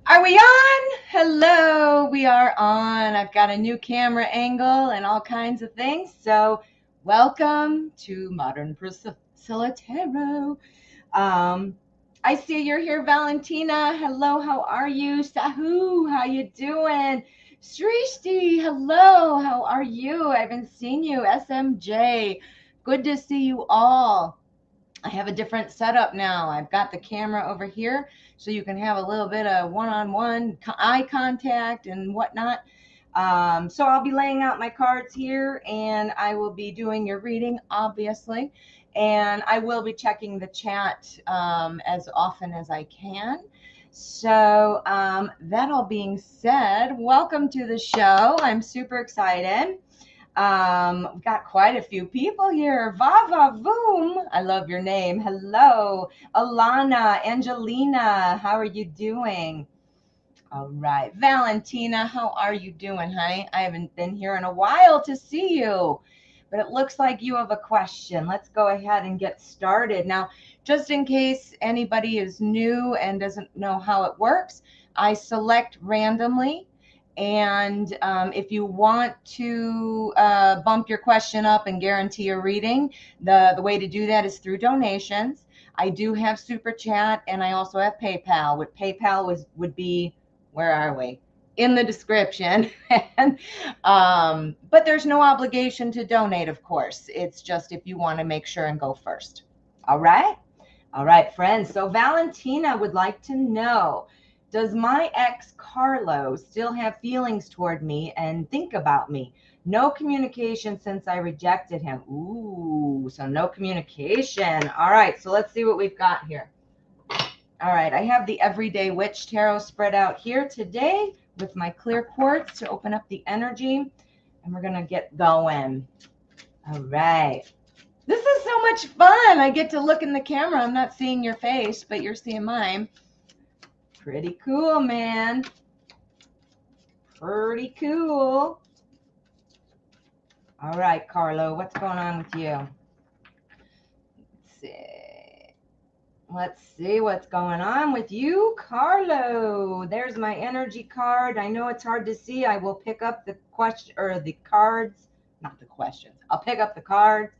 Are we on? Hello, we are on. I've got a new camera angle and all kinds of things. So, welcome to Modern Priscilla Tarot. Um, I see you're here, Valentina. Hello, how are you? Sahu, how you doing? Srishti, hello, how are you? I haven't seen you. SMJ, good to see you all. I have a different setup now. I've got the camera over here so you can have a little bit of one-on-one eye contact and whatnot. So I'll be laying out my cards here and I will be doing your reading, obviously. And I will be checking the chat as often as I can. So that all being said, welcome to the show. I'm super excited. We've got quite a few people here. Vava Voom, I love your name. Hello. Alana, Angelina, how are you doing? All right. Valentina, how are you doing, honey? I haven't been here in a while to see you, but it looks like you have a question. Let's go ahead and get started. Now, just in case anybody is new and doesn't know how it works, I select randomly. And if you want to bump your question up and guarantee a reading, the way to do that is through donations. I do have Super Chat and I also have PayPal. What PayPal would be, where are we? In the description. And, but there's no obligation to donate, of course. It's just if you want to make sure and go first. All right? All right, friends. So Valentina would like to know, does my ex Carlo still have feelings toward me and think about me? No communication since I rejected him. Ooh, so no communication. All right, so let's see what we've got here. All right, I have the Everyday Witch Tarot spread out here today with my clear quartz to open up the energy, and we're going to get going. All right. This is so much fun. I get to look in the camera. I'm not seeing your face, but you're seeing mine. Pretty cool, man. Pretty cool. All right, Carlo, what's going on with you? Let's see what's going on with you, Carlo. There's my energy card. I know it's hard to see. I will pick up the question or the cards, not the questions. I'll pick up the cards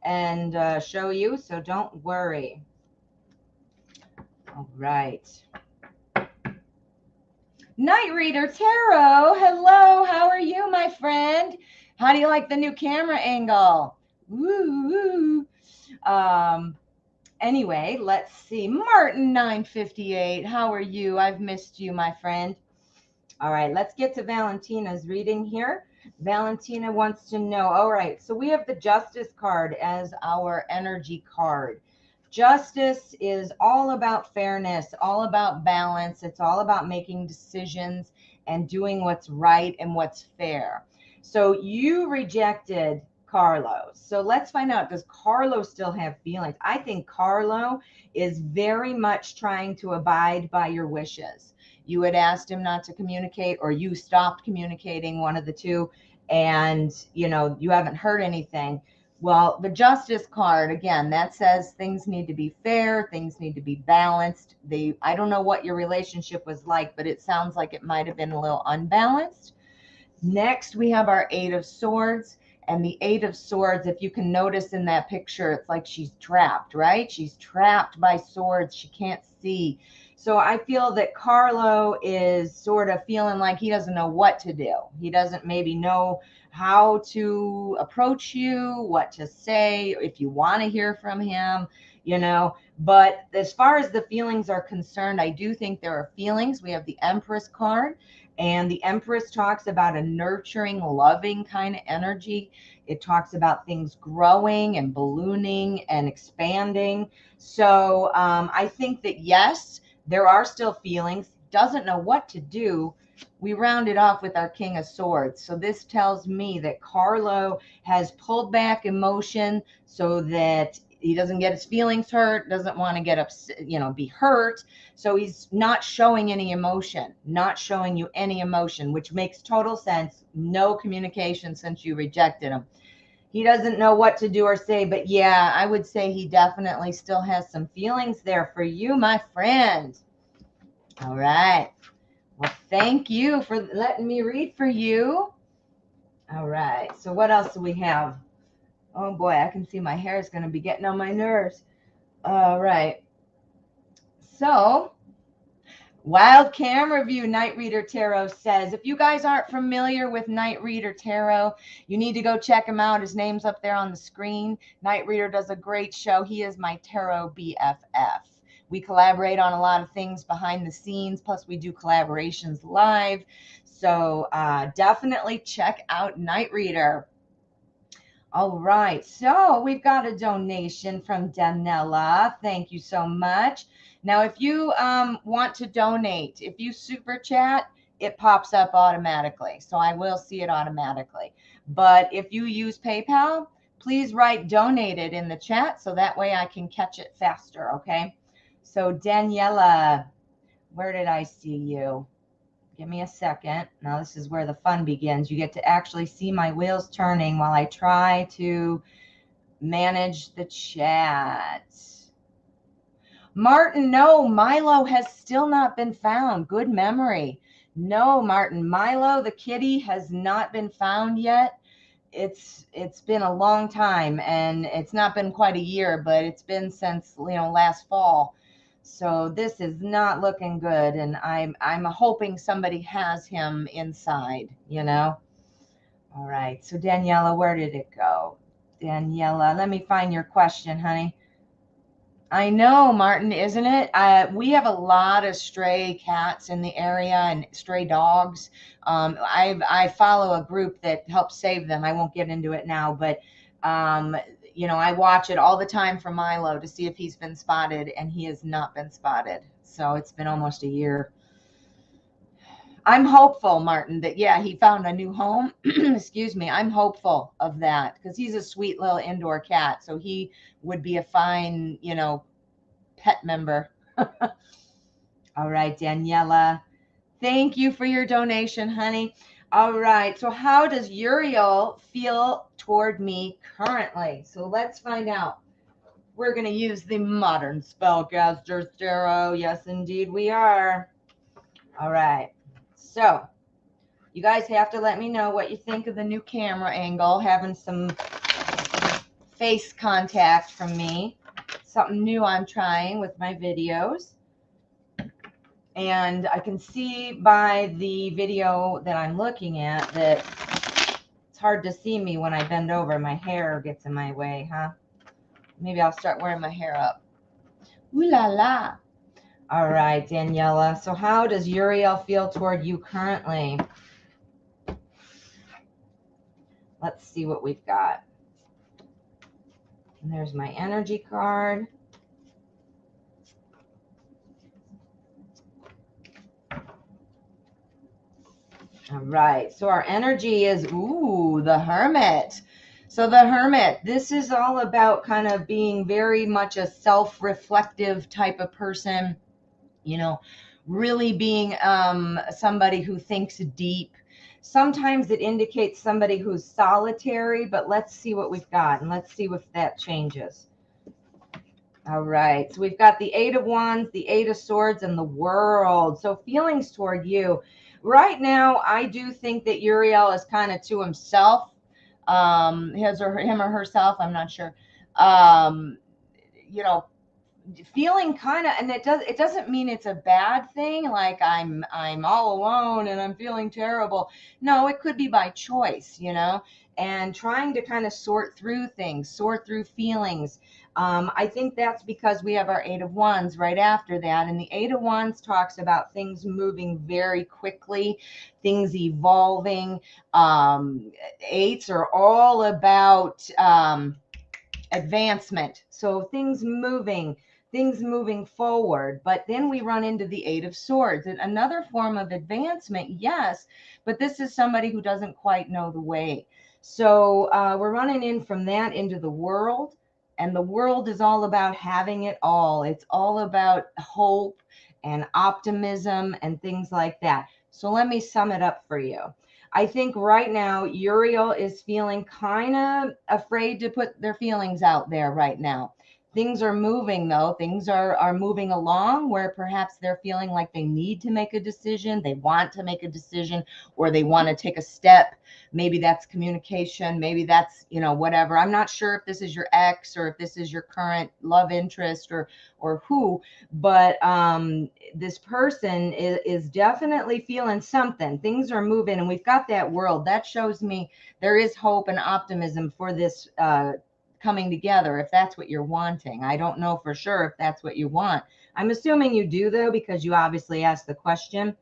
and show you, so don't worry. All right. Night Reader Tarot, hello, how are you, my friend? How do you like the new camera angle? Woo! Anyway, let's see. Martin 958, how are you? I've missed you, my friend. All right, let's get to Valentina's reading here. Valentina wants to know, all right, so we have the Justice card as our energy card. Justice is all about fairness, all about balance. It's all about making decisions and doing what's right and what's fair. So you rejected Carlo. So let's find out, does Carlo still have feelings? I think Carlo is very much trying to abide by your wishes. You had asked him not to communicate, or you stopped communicating, one of the two, and you haven't heard anything. Well, the Justice card, again, that says things need to be fair, things need to be balanced. I don't know what your relationship was like, but it sounds like it might have been a little unbalanced. Next, we have our Eight of Swords. And the Eight of Swords, if you can notice in that picture, it's like she's trapped, right? She's trapped by swords. She can't see. So I feel that Carlo is sort of feeling like he doesn't know what to do. He doesn't maybe know how to approach you, what to say, if you want to hear from him, But as far as the feelings are concerned, I do think there are feelings. We have the Empress card, and the Empress talks about a nurturing, loving kind of energy. It talks about things growing and ballooning and expanding. So I think that, yes, there are still feelings. Doesn't know what to do. We round it off with our King of Swords. So this tells me that Carlo has pulled back emotion so that he doesn't get his feelings hurt, doesn't want to get upset, be hurt. So he's not showing any emotion, not showing you any emotion, which makes total sense. No communication since you rejected him. He doesn't know what to do or say, but yeah, I would say he definitely still has some feelings there for you, my friend. All right. Well, thank you for letting me read for you. All right. So what else do we have? Oh boy, I can see my hair is going to be getting on my nerves. All right. So, Wild Camera View Night Reader Tarot says, if you guys aren't familiar with Night Reader Tarot, you need to go check him out. His name's up there on the screen. Night Reader does a great show. He is my tarot BFF. We collaborate on a lot of things behind the scenes, plus we do collaborations live. So definitely check out Night Reader. All right, so we've got a donation from Danella. Thank you so much. Now, if you want to donate, if you super chat, it pops up automatically. So I will see it automatically. But if you use PayPal, please write donated in the chat so that way I can catch it faster, okay? So Daniela, where did I see you? Give me a second. Now this is where the fun begins. You get to actually see my wheels turning while I try to manage the chat. Martin, no, Milo has still not been found. Good memory. No, Martin, Milo, the kitty, has not been found yet. It's been a long time, and it's not been quite a year, but it's been since, last fall. So this is not looking good, and I'm hoping somebody has him inside, All right, so Daniela, where did it go? Daniela, let me find your question, honey. I know, Martin, isn't it? We have a lot of stray cats in the area and stray dogs. I follow a group that helps save them. I won't get into it now, but I watch it all the time for Milo to see if he's been spotted, and he has not been spotted. So it's been almost a year. I'm hopeful, Martin, that he found a new home. Excuse me. I'm hopeful of that because he's a sweet little indoor cat. So he would be a fine, pet member. All right, Daniela. Thank you for your donation, honey. All right. So how does Uriel feel toward me currently? So let's find out. We're going to use the Modern Spellcaster Tarot. Yes, indeed we are. All right. So you guys have to let me know what you think of the new camera angle, having some face contact from me. Something new I'm trying with my videos. And I can see by the video that I'm looking at that it's hard to see me when I bend over. My hair gets in my way, huh? Maybe I'll start wearing my hair up. Ooh la la. All right, Daniela. So how does Uriel feel toward you currently? Let's see what we've got. And there's my energy card. All right. So our energy is, the Hermit. So the Hermit, this is all about kind of being very much a self-reflective type of person, really being somebody who thinks deep. Sometimes it indicates somebody who's solitary, but let's see what we've got, and let's see if that changes. All right, so we've got the Eight of Wands, the Eight of Swords, and the World. So feelings toward you. Right now, I do think that Uriel is kind of to himself, him or herself, I'm not sure. Feeling kind of, and it doesn't mean it's a bad thing, like I'm all alone and I'm feeling terrible. No, it could be by choice, and trying to kind of sort through things, sort through feelings. I think that's because we have our Eight of Wands right after that, and the Eight of Wands talks about things moving very quickly, things evolving. Eights are all about advancement, so things moving forward. But then we run into the Eight of Swords, and another form of advancement, yes, but this is somebody who doesn't quite know the way. So we're running in from that into the World, and the World is all about having it all. It's all about hope and optimism and things like that. So let me sum it up for you. I think right now Uriel is feeling kind of afraid to put their feelings out there right now. Things are moving though. Things are moving along where perhaps they're feeling like they need to make a decision. They want to make a decision, or they want to take a step. Maybe that's communication. Maybe that's, whatever. I'm not sure if this is your ex or if this is your current love interest or who, but this person is definitely feeling something. Things are moving, and we've got that world that shows me there is hope and optimism for this coming together, if that's what you're wanting. I don't know for sure if that's what you want. I'm assuming you do, though, because you obviously asked the question.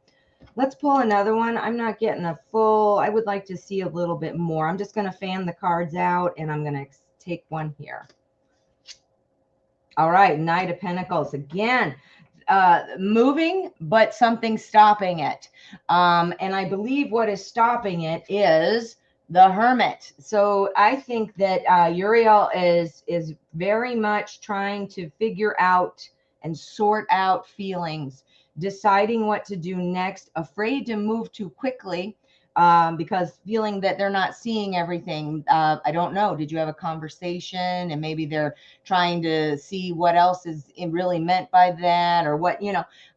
Let's pull another one. I'm not getting a full, I would like to see a little bit more. I'm just going to fan the cards out, and I'm going to take one here. All right, Knight of Pentacles again. Moving, but something stopping it. And I believe what is stopping it is the Hermit. So I think that Uriel is very much trying to figure out and sort out feelings, deciding what to do next, afraid to move too quickly, because feeling that they're not seeing everything. I don't know. Did you have a conversation and maybe they're trying to see what else is really meant by that, or what,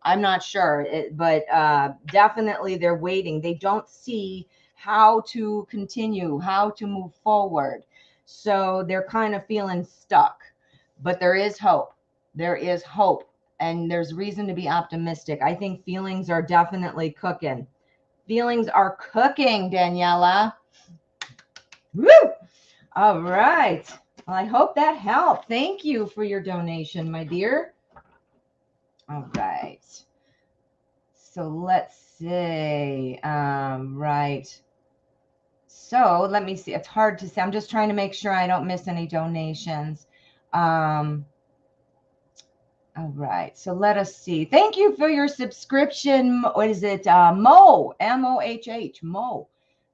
I'm not sure. But definitely they're waiting. They don't see how to continue, how to move forward. So they're kind of feeling stuck, but there is hope. There is hope, and there's reason to be optimistic. I think feelings are definitely cooking. Feelings are cooking, Daniela. Woo! All right. Well, I hope that helped. Thank you for your donation, my dear. All right. So let's see. Right. So let me see. It's hard to see. I'm just trying to make sure I don't miss any donations. All right. So let us see. Thank you for your subscription. What is it? Mo, M-O-H-H, Mo.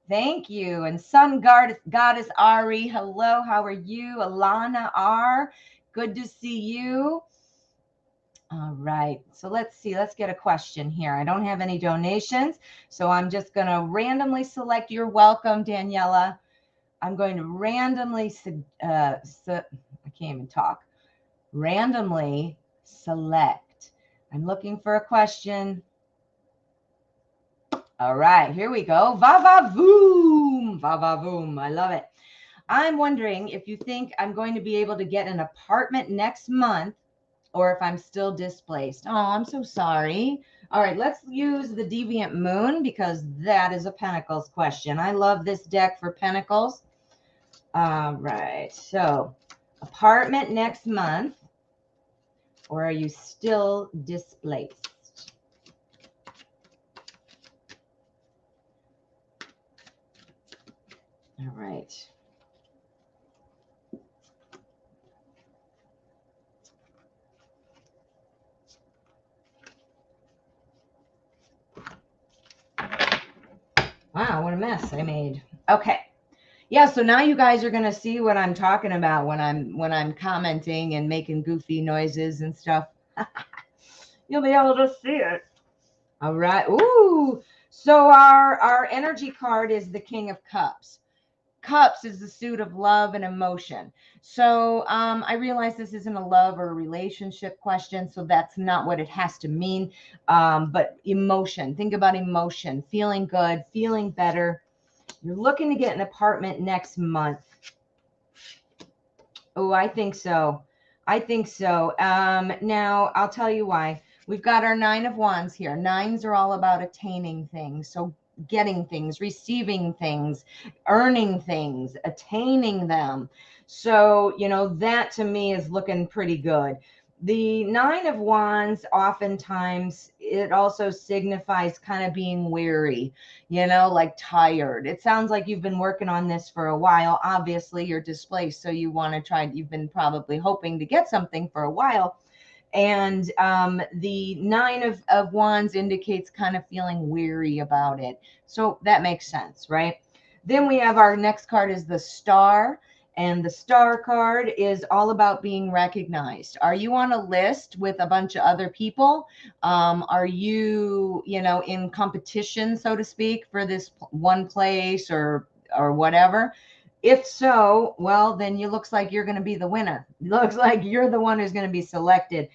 Thank you. And Sun Goddess Ari, hello. How are you? Alana R, good to see you. All right. So let's see. Let's get a question here. I don't have any donations, so I'm just going to randomly select. You're welcome, Daniela. I'm going to randomly, I can't even talk. Randomly select. I'm looking for a question. All right, here we go. Va va voom. Va va voom. I love it. I'm wondering if you think I'm going to be able to get an apartment next month, or if I'm still displaced. Oh, I'm so sorry. All right, let's use the Deviant Moon, because that is a Pentacles question. I love this deck for Pentacles. All right, so apartment next month, or are you still displaced? All right. Wow, what a mess I made. Okay. Yeah, so now you guys are going to see what I'm talking about when I'm commenting and making goofy noises and stuff. You'll be able to see it. All right. Ooh. So our energy card is the King of Cups. Cups is the suit of love and emotion. So I realize this isn't a love or a relationship question, so that's not what it has to mean. But emotion. Think about emotion. Feeling good, feeling better. You're looking to get an apartment next month. Oh, I think so. I think so. Now, I'll tell you why. We've got our Nine of Wands here. Nines are all about attaining things. So getting things, receiving things, earning things, attaining them. So, that to me is looking pretty good. The Nine of Wands, oftentimes, it also signifies kind of being weary, like tired. It sounds like you've been working on this for a while. Obviously, you're displaced, so you want to try. You've been probably hoping to get something for a while. And the Nine of Wands indicates kind of feeling weary about it. So that makes sense, right? Then we have our next card is the Star. And the Star card is all about being recognized. Are you on a list with a bunch of other people? Are you, in competition, so to speak, for this one place or whatever? If so, well, then it looks like you're going to be the winner. It looks like you're the one who's going to be selected.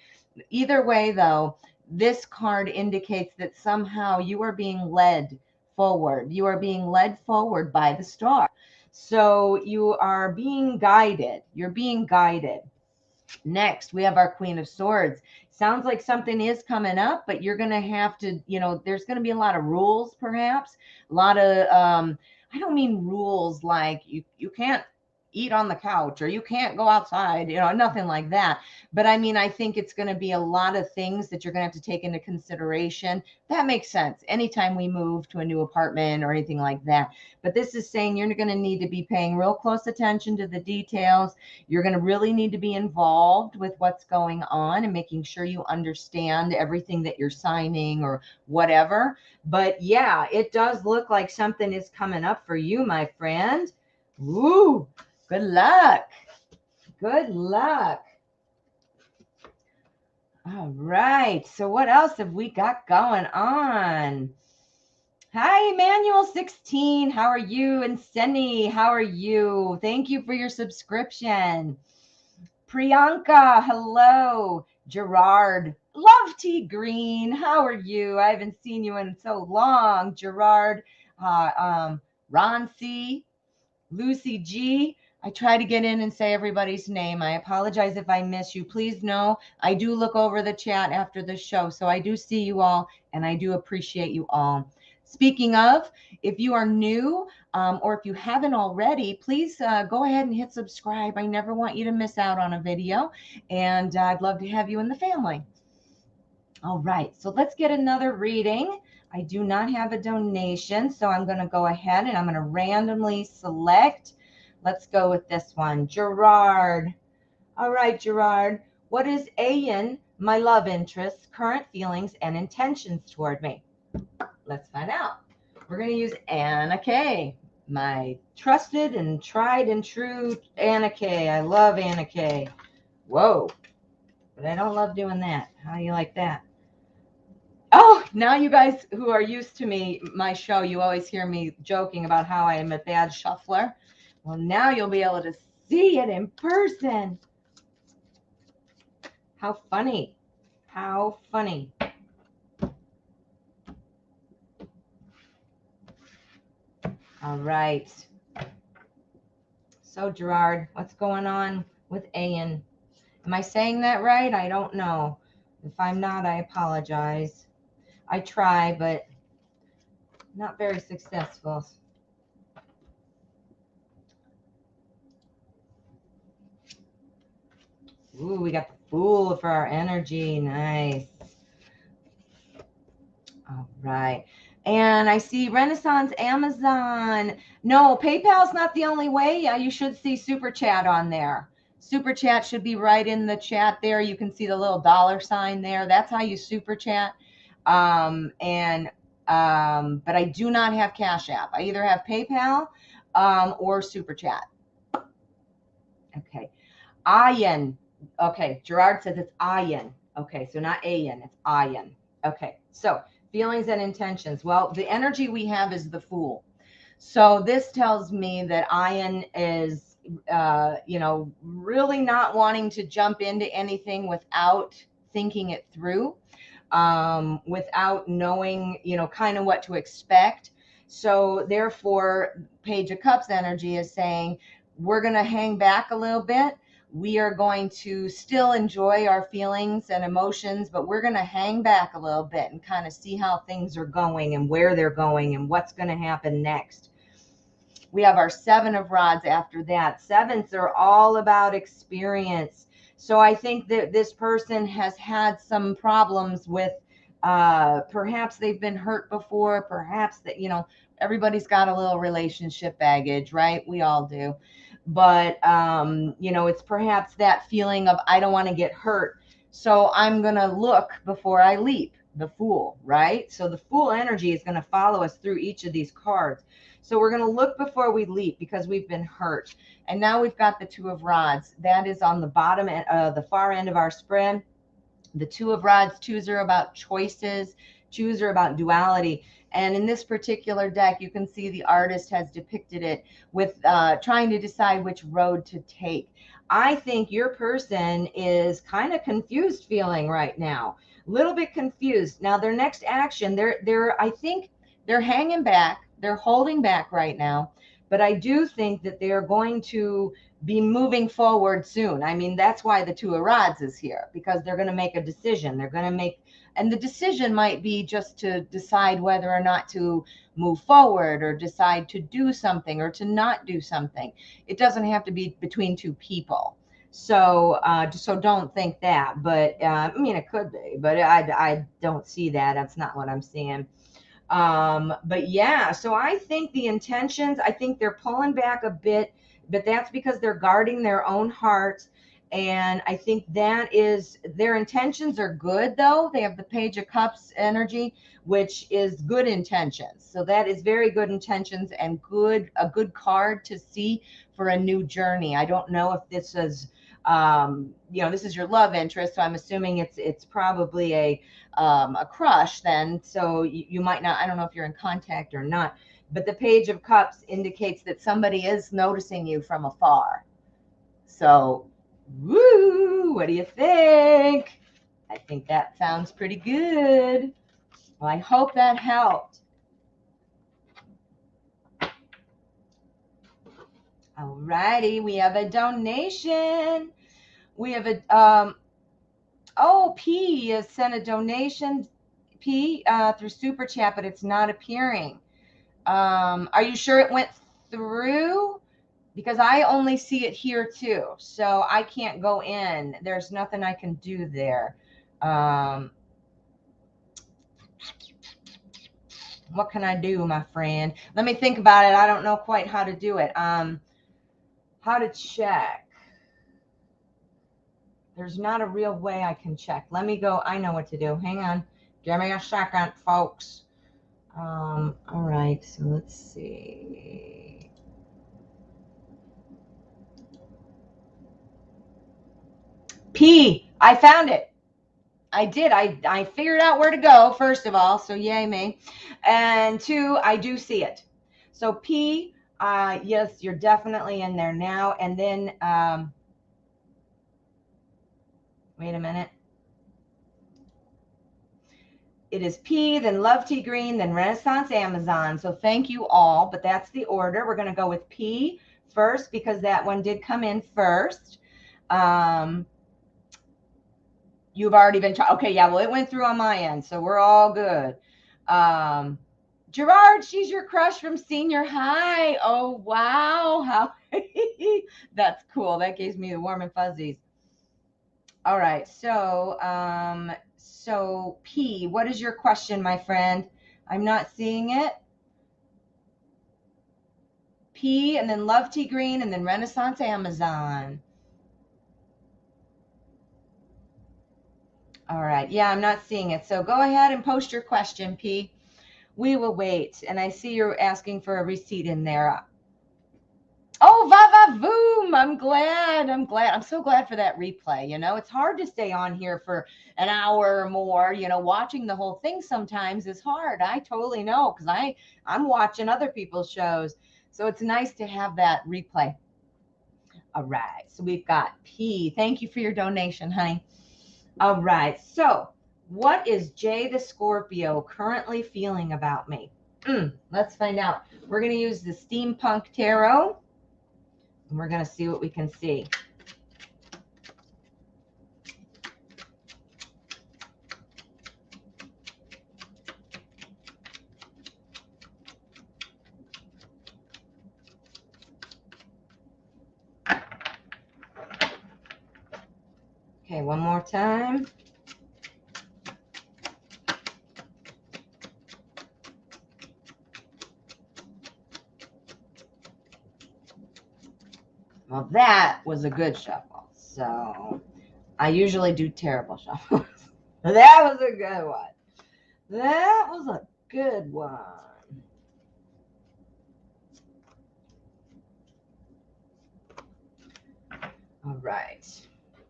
Either way, though, this card indicates that somehow you are being led forward. You are being led forward by the star. So you are being guided. You're being guided. Next, we have our Queen of Swords. Sounds like something is coming up, but you're going to have to, there's going to be a lot of rules, perhaps. A lot of, I don't mean rules like you can't eat on the couch or you can't go outside, nothing like that. But I mean, I think it's going to be a lot of things that you're going to have to take into consideration. That makes sense. Anytime we move to a new apartment or anything like that. But this is saying you're going to need to be paying real close attention to the details. You're going to really need to be involved with what's going on and making sure you understand everything that you're signing or whatever. But yeah, it does look like something is coming up for you, my friend. Woo! Good luck. Good luck. All right. So what else have we got going on? Hi, Emmanuel16. How are you? And Senny, how are you? Thank you for your subscription. Priyanka, hello. Gerard, love T Green. How are you? I haven't seen you in so long. Gerard, Ron C, Lucy G. I try to get in and say everybody's name. I apologize if I miss you. Please know I do look over the chat after the show. So I do see you all and I do appreciate you all. Speaking of, if you are new or if you haven't already, please go ahead and hit subscribe. I never want you to miss out on a video. And I'd love to have you in the family. All right, so let's get another reading. I do not have a donation, so I'm going to go ahead and I'm going to randomly select. Let's go with this one. Gerard. All right, Gerard. What is Ayan, my love interest, current feelings and intentions toward me? Let's find out. We're going to use Anna Kay, my trusted and tried and true Anna Kay. I love Anna Kay. Whoa, but I don't love doing that. How do you like that? Oh, now you guys who are used to my show, you always hear me joking about how I am a bad shuffler. Well, now you'll be able to see it in person. How funny. How funny. All right. So, Gerard, what's going on with Ayan? Am I saying that right? I don't know. If I'm not, I apologize. I try, but not very successful. Ooh, we got the Fool for our energy. Nice. All right. And I see Renaissance Amazon. No, PayPal's not the only way. Yeah, you should see Super Chat on there. Super Chat should be right in the chat there. You can see the little $ there. That's how you Super Chat. But I do not have Cash App. I either have PayPal or Super Chat. Okay. Ayan. Okay. Gerard says it's Ayan. Okay. So not Ayan. It's Ayan. Okay. So feelings and intentions. Well, the energy we have is the Fool. So this tells me that Ayan is, really not wanting to jump into anything without thinking it through, without knowing, kind of what to expect. So therefore, Page of Cups energy is saying, we're going to hang back a little bit. We are going to still enjoy our feelings and emotions, but we're going to hang back a little bit and kind of see how things are going and where they're going and what's going to happen next. We have our 7 of Rods after that. 7s are all about experience. So I think that this person has had some problems with, perhaps they've been hurt before, perhaps that, everybody's got a little relationship baggage, right? We all do. But, it's perhaps that feeling of, I don't want to get hurt, so I'm going to look before I leap, the Fool, right? So the Fool energy is going to follow us through each of these cards. So we're going to look before we leap because we've been hurt. And now we've got the 2 of Rods. That is on the bottom, the far end of our spread. The 2 of Rods, 2s are about choices, chooser, about duality. And in this particular deck, you can see the artist has depicted it with trying to decide which road to take. I think your person is kind of confused feeling right now, a little bit confused. Now, their next action, I think they're hanging back, they're holding back right now, but I do think that they are going to be moving forward soon. I mean, that's why the Two of Rods is here, because they're going to make a decision. They're going to make, and the decision might be just to decide whether or not to move forward or decide to do something or to not do something. It doesn't have to be between two people. So don't think that, but I mean, it could be, but I don't see that. That's not what I'm seeing. But yeah, so I think the intentions, I think they're pulling back a bit, but that's because they're guarding their own hearts. And I think that is, their intentions are good though. They have the Page of Cups energy, which is good intentions. So that is very good intentions and a good card to see for a new journey. I don't know if this is, this is your love interest. So I'm assuming it's probably a crush then. So you might not, I don't know if you're in contact or not, but the Page of Cups indicates that somebody is noticing you from afar. So, woo, what do you think? I think that sounds pretty good. Well, I hope that helped. All righty, we have a donation. We have a, P has sent a donation, P, through Super Chat, but it's not appearing. Are you sure it went through? Because I only see it here too. So I can't go in. There's nothing I can do there. What can I do, my friend? Let me think about it. I don't know quite how to do it. How to check. There's not a real way I can check. Let me go. I know what to do. Hang on. Give me a second, folks. All right. So let's see. P, I found it. I did. I figured out where to go, first of all. So yay me. And two, I do see it. So P, yes, you're definitely in there now. And then, wait a minute. It is P, then Love Tea Green, then Renaissance Amazon. So thank you all, but that's the order. We're going to go with P first because that one did come in first. You've already been, okay, yeah, well, it went through on my end, so we're all good. Gerard, she's your crush from senior high. Oh, wow. How that's cool. That gives me the warm and fuzzies. All right, so P, what is your question, my friend? I'm not seeing it. P, and then Love Tea Green, and then Renaissance Amazon. All right, yeah, I'm not seeing it. So go ahead and post your question, P. We will wait. And I see you're asking for a receipt in there. Oh, va va voom. I'm glad. I'm so glad for that replay. You know, it's hard to stay on here for an hour or more. You know, watching the whole thing sometimes is hard. I totally know because I'm watching other people's shows. So it's nice to have that replay. All right. So we've got P. Thank you for your donation, honey. All right. So what is Jay the Scorpio currently feeling about me? Let's find out. We're going to use the Steampunk Tarot. And we're going to see what we can see. Okay, one more time. Well, that was a good shuffle. So I usually do terrible shuffles. That was a good one. That was a good one. All right.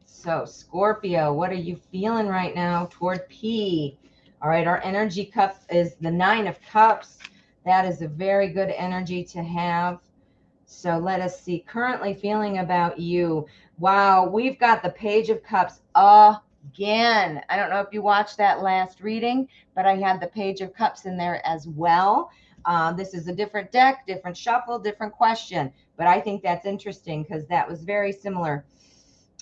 So Scorpio, what are you feeling right now toward P? All right, our energy cup is the 9 of Cups. That is a very good energy to have. So let us see. Currently feeling about you. Wow, we've got the Page of Cups again. I don't know if you watched that last reading, but I had the Page of Cups in there as well. This is a different deck, different shuffle, different question. But I think that's interesting because that was very similar.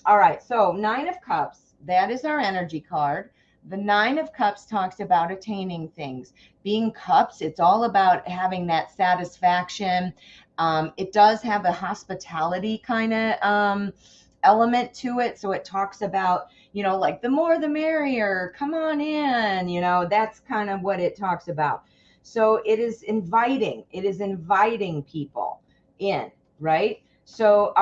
All right, so 9 of Cups, that is our energy card. The 9 of Cups talks about attaining things. Being cups, it's all about having that satisfaction. It does have a hospitality kind of element to it. So it talks about, like the more the merrier, come on in, that's kind of what it talks about. So it is inviting people in, right? So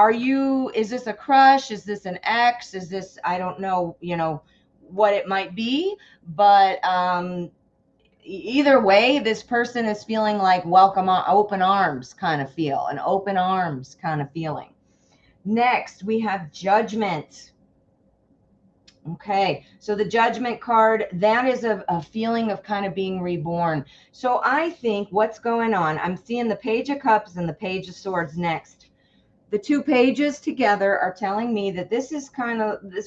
is this a crush? Is this an ex? Is this, I don't know, what it might be, but either way, this person is feeling like welcome, open arms kind of feel, an open arms kind of feeling. Next, we have Judgment. Okay, so the Judgment card, that is a feeling of kind of being reborn. So I think what's going on, I'm seeing the Page of Cups and the Page of Swords next. The two pages together are telling me that this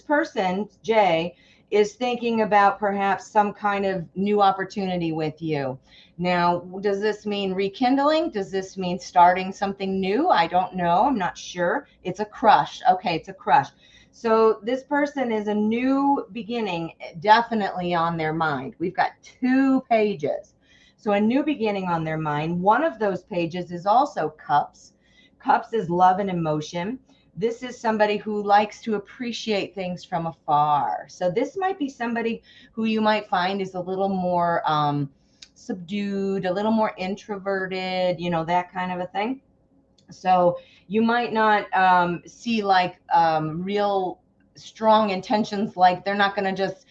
person, Jay, is thinking about perhaps some kind of new opportunity with you. Now, does this mean rekindling? Does this mean starting something new? I don't know. I'm not sure. It's a crush. Okay, it's a crush. So this person is a new beginning, definitely on their mind. We've got 2 pages. So a new beginning on their mind. One of those pages is also Cups. Cups is love and emotion. This is somebody who likes to appreciate things from afar. So this might be somebody who you might find is a little more subdued, a little more introverted, that kind of a thing. So you might not see like real strong intentions, like they're not going to just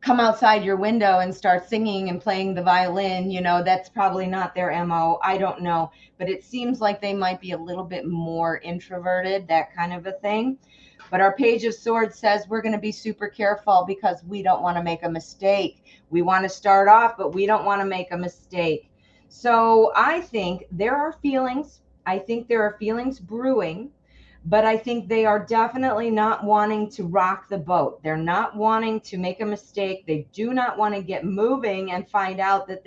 come outside your window and start singing and playing the violin. That's probably not their MO. I don't know, but it seems like they might be a little bit more introverted, that kind of a thing. But our Page of Swords says we're going to be super careful because we don't want to make a mistake. We want to start off, but we don't want to make a mistake. So I think there are feelings. I think there are feelings brewing, but I think they are definitely not wanting to rock the boat. They're not wanting to make a mistake. They do not want to get moving and find out that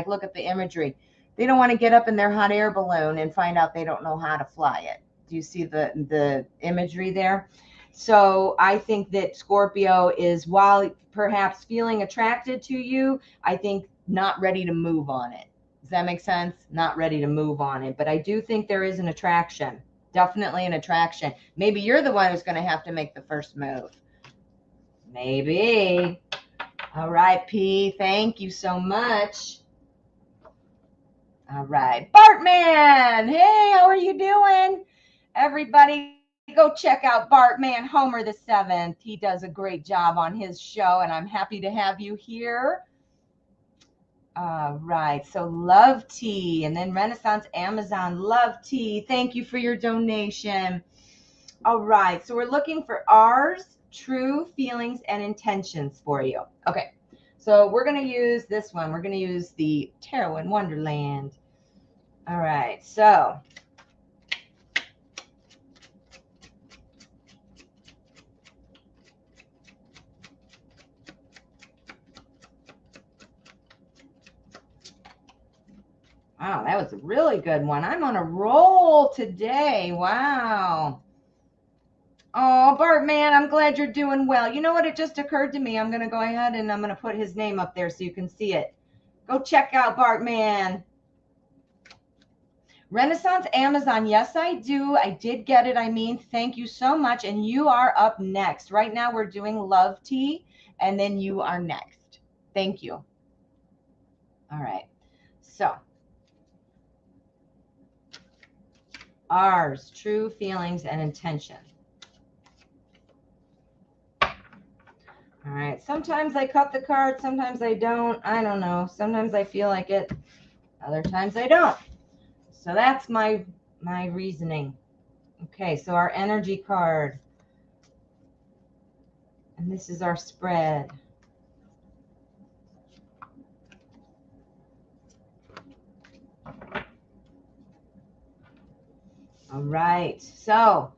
look at the imagery. They don't want to get up in their hot air balloon and find out they don't know how to fly it. Do you see the imagery there? So I think that Scorpio is, while perhaps feeling attracted to you, I think not ready to move on it. Does that make sense? Not ready to move on it. But I do think there is an attraction. Definitely an attraction. Maybe you're the one who's going to have to make the first move. Maybe. All right, P. Thank you so much. All right. Bartman. Hey, how are you doing? Everybody, go check out Bartman Homer the 7th. He does a great job on his show, and I'm happy to have you here. All right, so Love Tea, and then Renaissance Amazon, Love Tea. Thank you for your donation. All right, so we're looking for R's, true feelings and intentions for you. Okay, so we're going to use this one. We're going to use the Tarot in Wonderland. All right, so wow, that was a really good one. I'm on a roll today. Wow. Oh, Bartman, I'm glad you're doing well. You know what? It just occurred to me. I'm going to go ahead and I'm going to put his name up there so you can see it. Go check out Bartman. Renaissance Amazon. Yes, I do. I did get it. I mean, thank you so much. And you are up next. Right now, we're doing Love Tea, and then you are next. Thank you. All right. So, R's, true feelings and intention. All right. Sometimes I cut the card. Sometimes I don't. I don't know. Sometimes I feel like it. Other times I don't. So that's my reasoning. Okay. So our energy card. And this is our spread. All right. So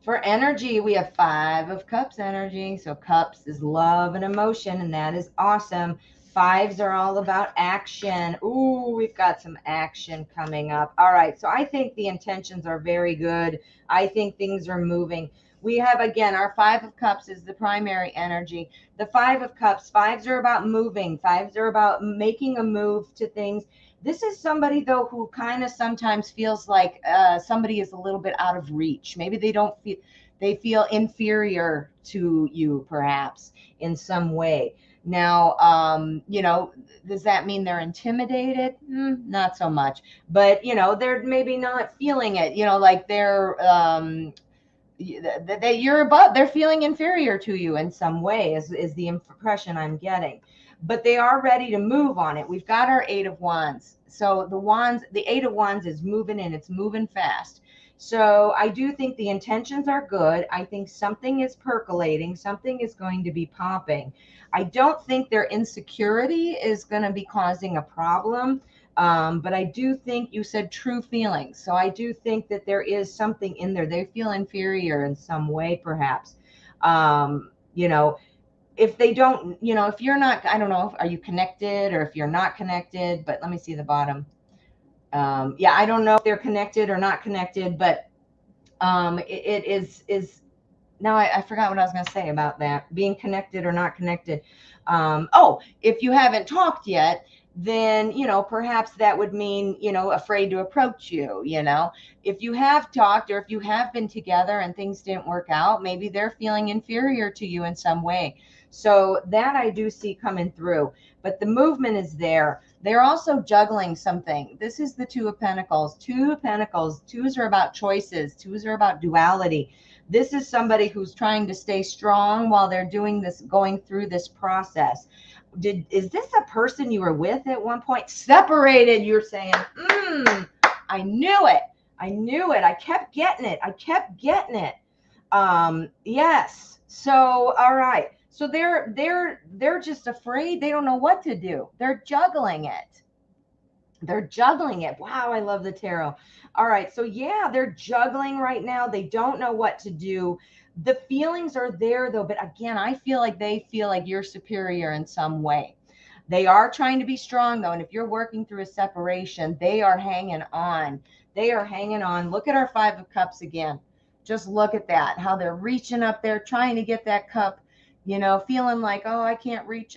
for energy, we have 5 of Cups energy. So Cups is love and emotion, and that is awesome. 5s are all about action. Ooh, we've got some action coming up. All right. So I think the intentions are very good. I think things are moving. We have, again, our 5 of Cups is the primary energy. The 5 of Cups, 5s are about moving. 5s are about making a move to things. This is somebody, though, who kind of sometimes feels like somebody is a little bit out of reach. Maybe they feel inferior to you, perhaps, in some way. Now, does that mean they're intimidated? Not so much. But, they're maybe not feeling it, like they're feeling inferior to you in some way is the impression I'm getting, but they are ready to move on it. We've got our 8 of Wands. So the 8 of Wands is moving in, it's moving fast. So I do think the intentions are good. I think something is percolating, something is going to be popping. I don't think their insecurity is going to be causing a problem. But I do think you said true feelings. So I do think that there is something in there. They feel inferior in some way, perhaps. If they don't, if you're not, I don't know, are you connected or if you're not connected, but let me see the bottom. I don't know if they're connected or not connected, but it is now I forgot what I was going to say about that, being connected or not connected. If you haven't talked yet, then, perhaps that would mean, afraid to approach you. If you have talked or if you have been together and things didn't work out, maybe they're feeling inferior to you in some way. So that I do see coming through, but the movement is there. They're also juggling something. This is the 2 of Pentacles. 2 of Pentacles. 2s are about choices. 2s are about duality. This is somebody who's trying to stay strong while they're going through this process. Is this a person you were with at one point? Separated, you're saying, I knew it. I kept getting it. Yes. So, all right. So they're just afraid. They don't know what to do. They're juggling it. Wow, I love the tarot. All right. So yeah, they're juggling right now. They don't know what to do. The feelings are there though, but again, I feel like they feel like you're superior in some way. They are trying to be strong though, and if you're working through a separation, they are hanging on. Look at our 5 of Cups again. Just look at that, how they're reaching up there, trying to get that cup, feeling like, oh, I can't reach.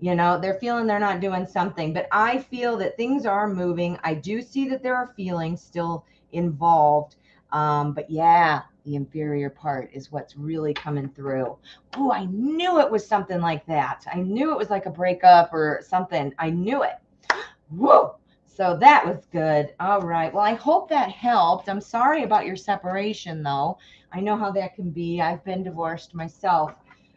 They're feeling they're not doing something, but I feel that things are moving. I do see that there are feelings still involved. But yeah, the inferior part is what's really coming through. Oh, I knew it was something like that. I knew it was like a breakup or something. I knew it. Whoa. So that was good. All right. Well, I hope that helped. I'm sorry about your separation, though. I know how that can be. I've been divorced myself.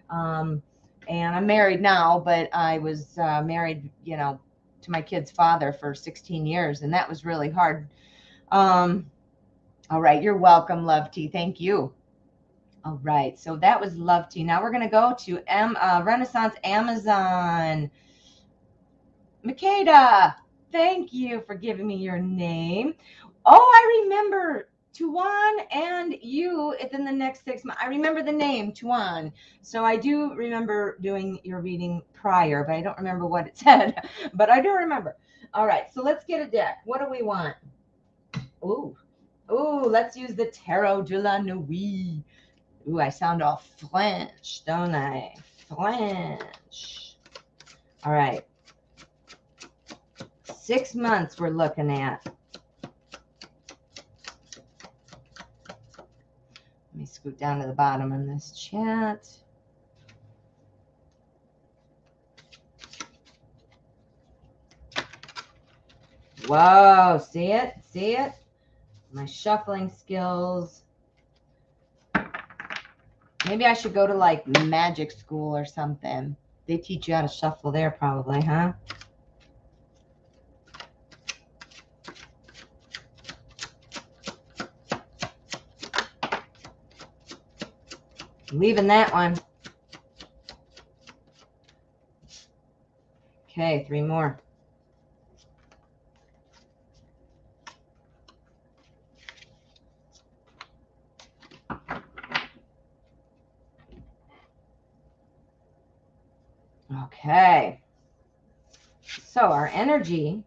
And I'm married now, but I was married, to my kid's father for 16 years, and that was really hard. All right. You're welcome, Love Tea. Thank you. All right. So that was Love Tea. Now we're going to go to Renaissance Amazon. Makeda, thank you for giving me your name. Oh, I remember Tuan and you within the next 6 months. I remember the name, Tuan. So I do remember doing your reading prior, but I don't remember what it said. But I do remember. All right, so let's get a deck. What do we want? Ooh, let's use the Tarot de la Nuit. Ooh, I sound all French, don't I? French. All right. 6 months we're looking at. Let me scoot down to the bottom in this chat. Whoa, see it? See it? My shuffling skills. Maybe I should go to like magic school or something. They teach you how to shuffle there probably, huh? Leaving that one. Okay, 3 more. Okay. So our energy,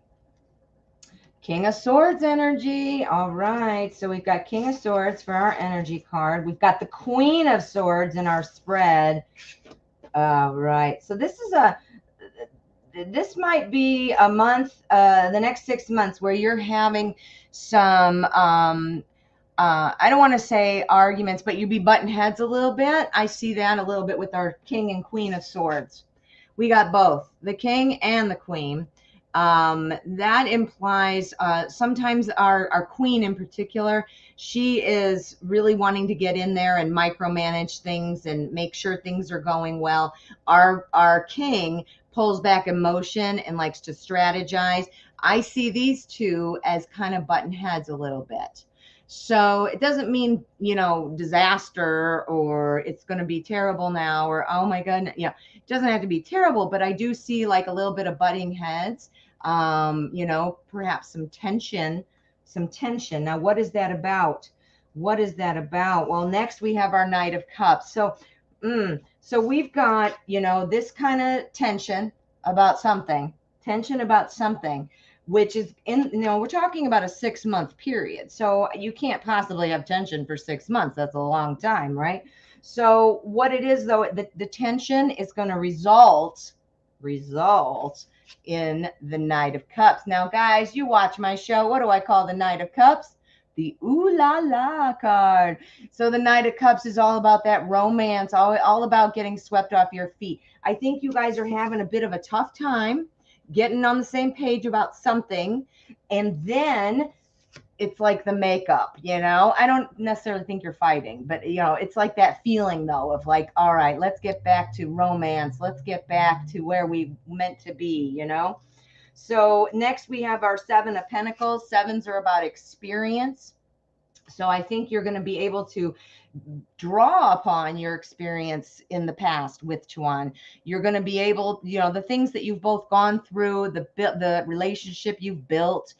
King of Swords energy. All right. So we've got King of Swords for our energy card. We've got the Queen of Swords in our spread. All right. So this might be a month, the next 6 months, where you're having some, I don't want to say arguments, but you'd be butting heads a little bit. I see that a little bit with our King and Queen of Swords. We got both, the King and the Queen. That implies sometimes our Queen in particular, she is really wanting to get in there and micromanage things and make sure things are going well. Our King pulls back emotion and likes to strategize. I see these two as kind of button heads a little bit. So it doesn't mean, disaster or it's going to be terrible now or, oh my goodness, it doesn't have to be terrible, but I do see like a little bit of butting heads, perhaps some tension. Now, what is that about? Well, next we have our Knight of Cups. So we've got, this kind of tension about something, which is we're talking about a 6-month period. So you can't possibly have tension for 6 months. That's a long time, right? So what it is, though, the tension is going to result in the Knight of Cups. Now, guys, you watch my show. What do I call the Knight of Cups? The Ooh La La card. So the Knight of Cups is all about that romance, all about getting swept off your feet. I think you guys are having a bit of a tough time getting on the same page about something, and then it's like the makeup, I don't necessarily think you're fighting, but it's like that feeling though of like, all right, let's get back to romance. Let's get back to where we meant to be, So next we have our 7 of Pentacles. 7s are about experience. So I think you're going to be able to draw upon your experience in the past with Chuan. You're going to be able, the things that you've both gone through, the relationship you've built,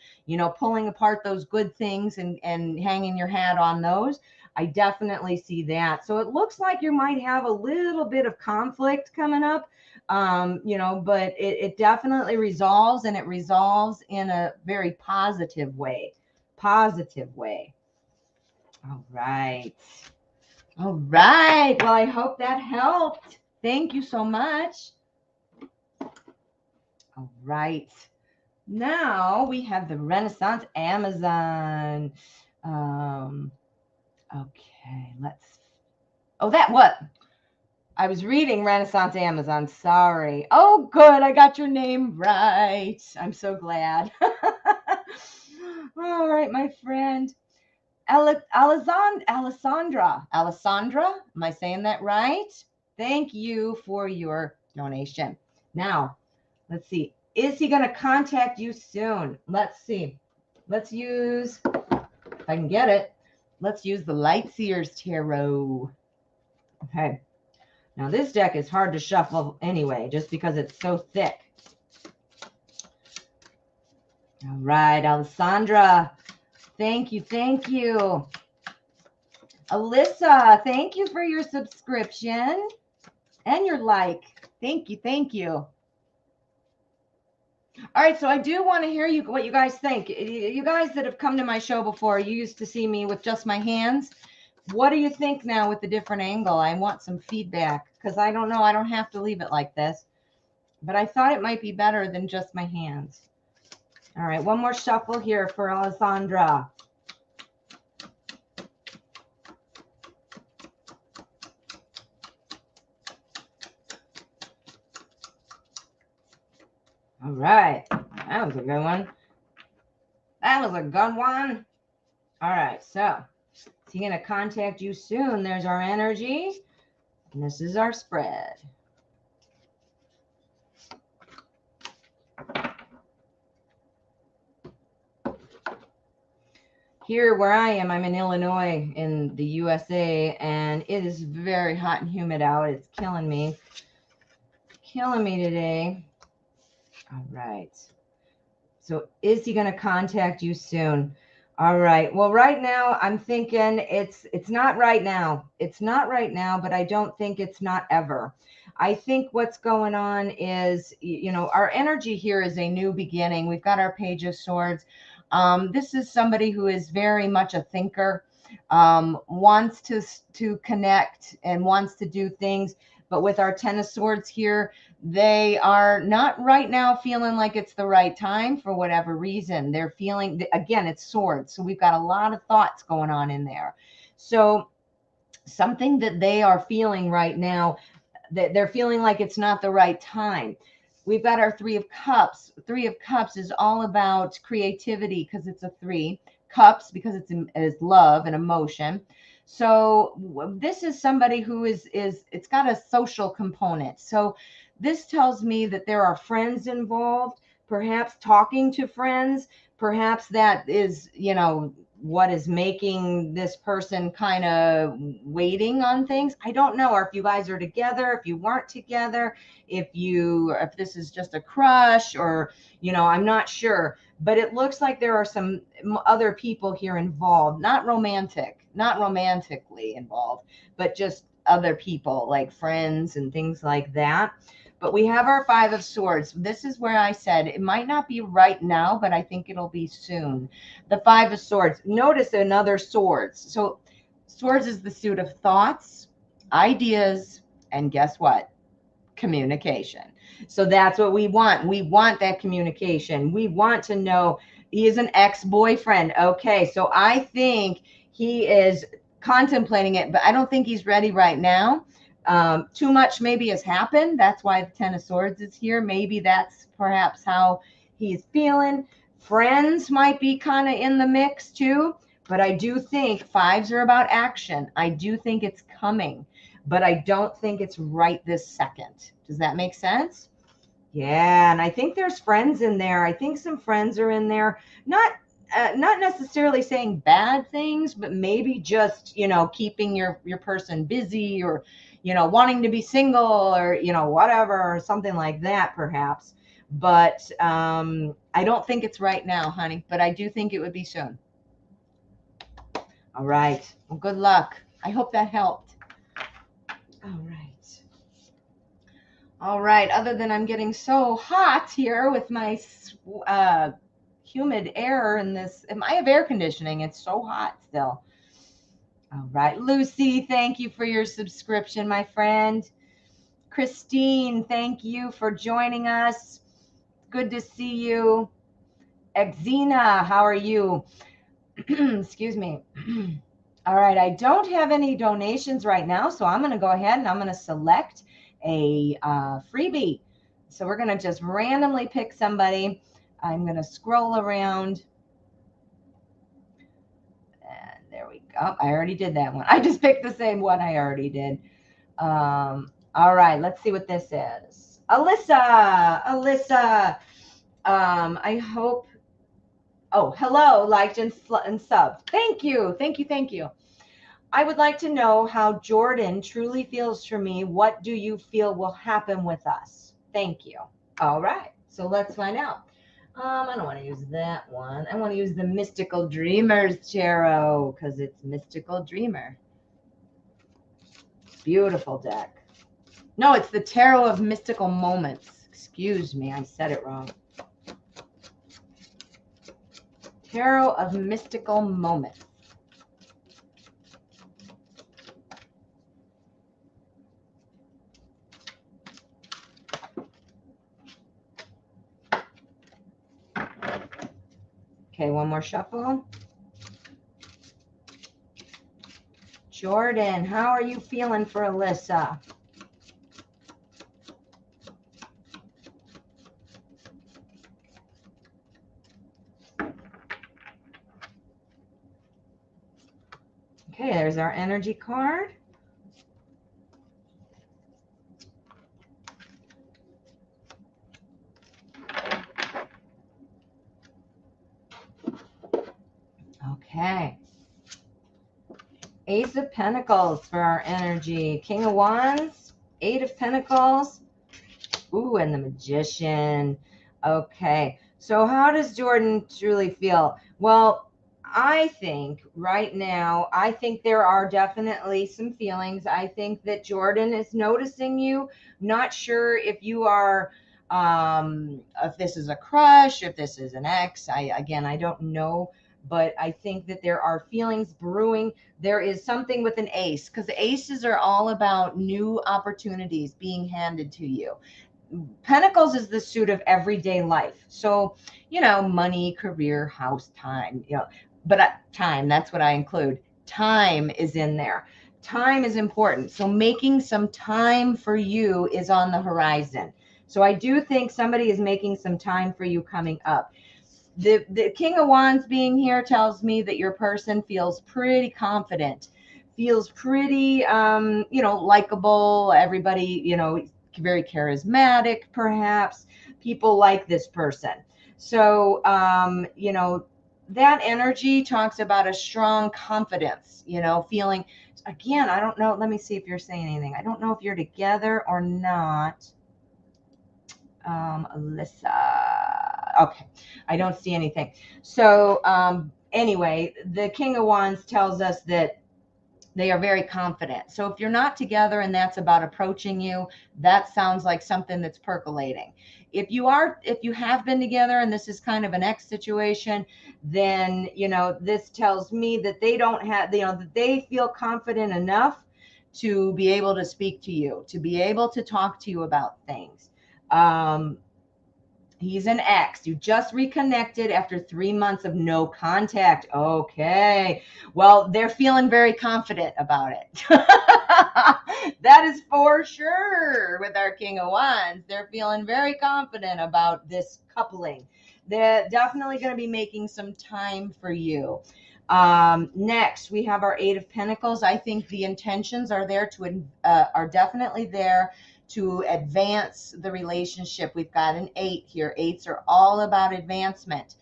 pulling apart those good things and hanging your hat on those. I definitely see that. So it looks like you might have a little bit of conflict coming up, but it definitely resolves, and it resolves in a very positive way. All right. Well, I hope that helped. Thank you so much. All right. Now we have the Renaissance Amazon. Okay, I was reading Renaissance Amazon. Sorry. Oh, good. I got your name right. I'm so glad. All right, my friend. Alessandra, am I saying that right? Thank you for your donation. Now, let's see. Is he going to contact you soon? Let's see. Let's use, if I can get it, let's use the Lightseers Tarot. Okay. Now, this deck is hard to shuffle anyway, just because it's so thick. All right, Alessandra. Thank you. Alyssa, thank you for your subscription and your like. Thank you. All right, so I do want to hear what you guys think. You guys that have come to my show before, you used to see me with just my hands. What do you think now with the different angle? I want some feedback because I don't know. I don't have to leave it like this, but I thought it might be better than just my hands. All right, one more shuffle here for Alessandra. All right, that was a good one. All right, so is he going to contact you soon? There's our energy, and this is our spread. Here where I am, I'm in Illinois in the USA, and it is very hot and humid out. It's killing me today. All right. So is he going to contact you soon? All right. Well, right now I'm thinking it's not right now. It's not right now, but I don't think it's not ever. I think what's going on is, you know, our energy here is a new beginning. We've got our Page of Swords. This is somebody who is very much a thinker, wants to connect and wants to do things. But with our Ten of Swords here, they are not right now feeling like it's the right time for whatever reason. They're feeling, again, it's swords. So we've got a lot of thoughts going on in there. So something that they are feeling right now, that they're feeling like it's not the right time. We've got our Three of Cups. Three of Cups is all about creativity because it's a three. Cups because it's love and emotion. So this is somebody who is it's got a social component. So this tells me that there are friends involved, perhaps talking to friends, perhaps that is, you know, what is making this person kind of waiting on things. I don't know. Or if you guys are together, if you weren't together, if this is just a crush, or, you know, I'm not sure. But it looks like there are some other people here involved, not romantically involved, but just other people like friends and things like that. But we have our Five of Swords. This is where I said it might not be right now, but I think it'll be soon. The Five of Swords. Notice another swords. So swords is the suit of thoughts, ideas, and guess what? Communication. So that's what we want. We want that communication. We want to know he is an ex-boyfriend. Okay, so I think he is contemplating it, but I don't think he's ready right now. Too much maybe has happened. That's why the Ten of Swords is here. Maybe that's perhaps how he's feeling. Friends might be kind of in the mix too, but I do think fives are about action. I do think it's coming, but I don't think it's right this second. Does that make sense? Yeah, and I think there's friends in there. I think some friends are in there. Not necessarily saying bad things, but maybe just, you know, keeping your person busy, or, you know, wanting to be single, or, you know, whatever, or something like that perhaps. But I don't think it's right now, honey, but I do think it would be soon. All right. Well, good luck. I hope that helped. All right. All right. Other than I'm getting so hot here with my humid air in this, I have air conditioning. It's so hot still. All right. Lucy, thank you for your subscription, my friend. Christine, thank you for joining us. Good to see you. Exina, how are you? Excuse me. All right. I don't have any donations right now, so I'm going to go ahead and I'm going to select a freebie. So we're going to just randomly pick somebody. I'm going to scroll around. And there we go. I already did that one. I just picked the same one I already did. All right. Let's see what this is. Alyssa. I hope. Oh, hello. Liked and subbed. Thank you. I would like to know how Jordan truly feels for me. What do you feel will happen with us? Thank you. All right. So let's find out. I don't want to use that one. I want to use the Mystical Dreamers Tarot because it's Mystical Dreamer. Beautiful deck. No, it's the Tarot of Mystical Moments. Excuse me, I said it wrong. Tarot of Mystical Moments. Okay, one more shuffle. Jordan, how are you feeling for Alyssa? Okay, there's our energy card. Okay. Ace of Pentacles for our energy. King of Wands, Eight of Pentacles. Ooh, and the Magician. Okay. So how does Jordan truly feel? Well, I think right now, I think there are definitely some feelings. I think that Jordan is noticing you. Not sure if you are, if this is a crush, if this is an ex. I don't know, but I think that there are feelings brewing. There is something with an ace, because aces are all about new opportunities being handed to you. Pentacles is the suit of everyday life. So, money, career, house, time, but time, that's what I include. Time is in there. Time is important. So making some time for you is on the horizon. So I do think somebody is making some time for you coming up. The King of Wands being here tells me that your person feels pretty confident, feels pretty, likable. Everybody, very charismatic, perhaps. People like this person. So, that energy talks about a strong confidence, feeling. Again, I don't know. Let me see if you're saying anything. I don't know if you're together or not. Alyssa. Okay, I don't see anything. So, anyway, the King of Wands tells us that they are very confident. So if you're not together and that's about approaching you, that sounds like something that's percolating. If you have been together and this is kind of an ex situation, then, this tells me that they don't have, that they feel confident enough to be able to speak to you, to be able to talk to you about things. He's an ex. You just reconnected after 3 months of no contact. Okay. Well, they're feeling very confident about it. That is for sure with our King of Wands. They're feeling very confident about this coupling. They're definitely going to be making some time for you. Next, we have our Eight of Pentacles. I think the intentions are are definitely there to advance the relationship. We've got an 8 here. 8s are all about advancement.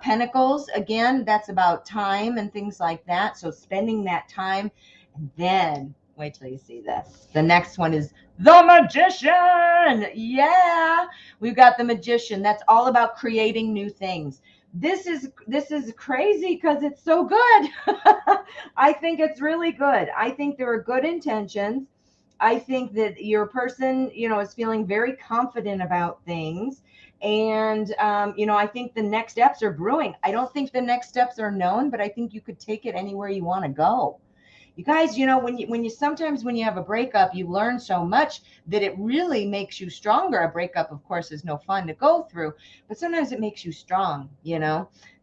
Pentacles, again, that's about time and things like that. So spending that time. And then, wait till you see this. The next one is the Magician. Yeah, we've got the Magician. That's all about creating new things. This is crazy because it's so good. I think it's really good. I think there are good intentions. I think that your person, is feeling very confident about things. And, I think the next steps are brewing. I don't think the next steps are known, but I think you could take it anywhere you want to go. You guys, sometimes when you have a breakup, you learn so much that it really makes you stronger. A breakup, of course, is no fun to go through, but sometimes it makes you strong,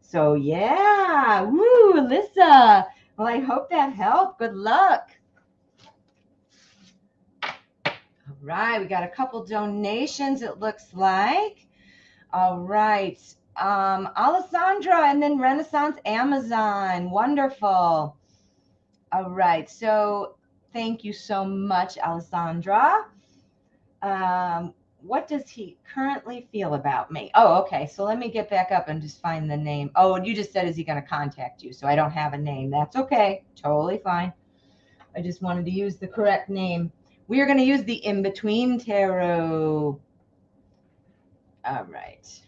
So yeah, woo, Alyssa. Well, I hope that helped. Good luck. All right, we got a couple donations, it looks like. All right. Alessandra and then Renaissance Amazon. Wonderful. All right. So thank you so much, Alessandra. What does he currently feel about me? Oh, okay. So let me get back up and just find the name. Oh, and you just said, is he going to contact you? So I don't have a name. That's okay. Totally fine. I just wanted to use the correct name. We are going to use the In-Between Tarot. All right.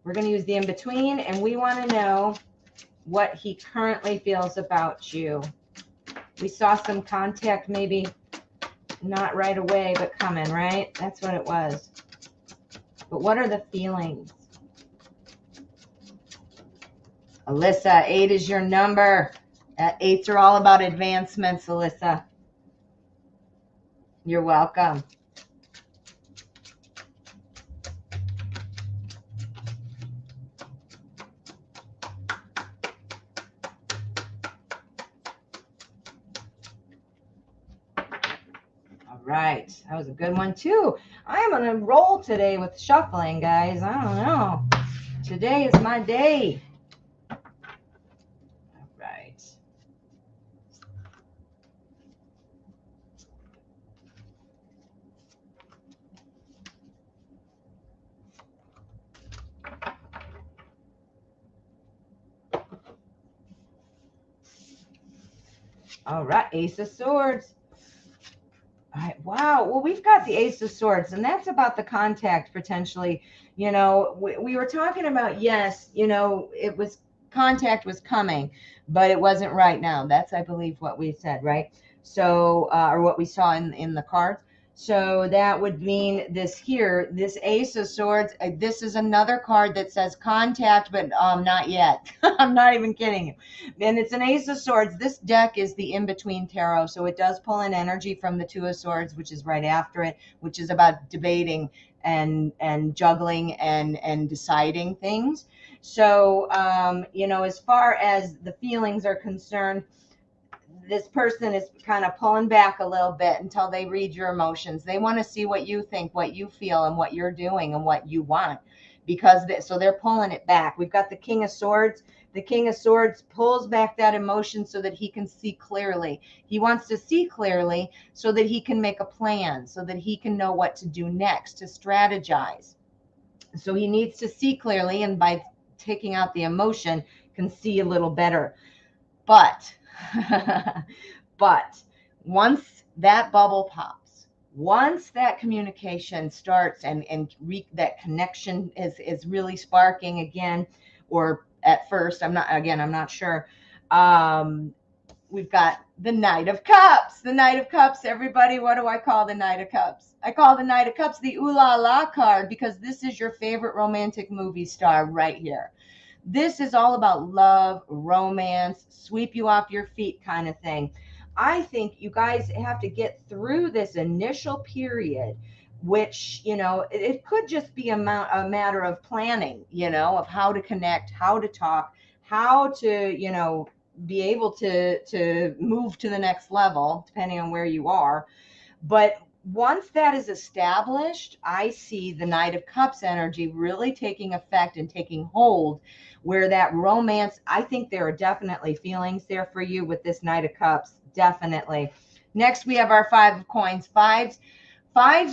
We're going to use the In-Between, and we want to know what he currently feels about you. We saw some contact, maybe not right away, but coming, right? That's what it was. But what are the feelings? Alyssa, 8 is your number. 8s are all about advancements, Alyssa. You're welcome. All right. That was a good one, too. I'm on a roll today with shuffling, guys. I don't know. Today is my day. All right. All right, Ace of Swords. All right, wow. Well, we've got the Ace of Swords, and that's about the contact potentially. We were talking about, yes, it was contact was coming, but it wasn't right now. That's, I believe, what we said, right? So, or what we saw in the cards. So that would mean this here, this Ace of Swords. This is another card that says contact, but not yet. I'm not even kidding you. And it's an Ace of Swords. This deck is the in-between tarot, so it does pull in energy from the Two of Swords, which is right after it, which is about debating and juggling and deciding things. So, you know, as far as the feelings are concerned, this person is kind of pulling back a little bit until they read your emotions. They want to see what you think, what you feel, and what you're doing and what you want, because so they're pulling it back. We've got the King of Swords. The King of Swords pulls back that emotion so that he can see clearly. He wants to see clearly so that he can make a plan, so that he can know what to do next, to strategize. So he needs to see clearly, and by taking out the emotion, can see a little better. But but once that bubble pops, once that communication starts and that connection is really sparking again, or at first, I'm not sure. We've got the Knight of Cups. The Knight of Cups, everybody, what do I call the Knight of Cups? I call the Knight of Cups the ooh la la card, because this is your favorite romantic movie star right here. This is all about love, romance, sweep you off your feet kind of thing. I think you guys have to get through this initial period, which, you know, it could just be a matter of planning, you know, of how to connect, how to talk, how to, you know, be able to move to the next level, depending on where you are. But once that is established, I see the Knight of Cups energy really taking effect and taking hold, where that romance, I think there are definitely feelings there for you with this Knight of Cups, definitely. Next, we have our Five of Coins. Fives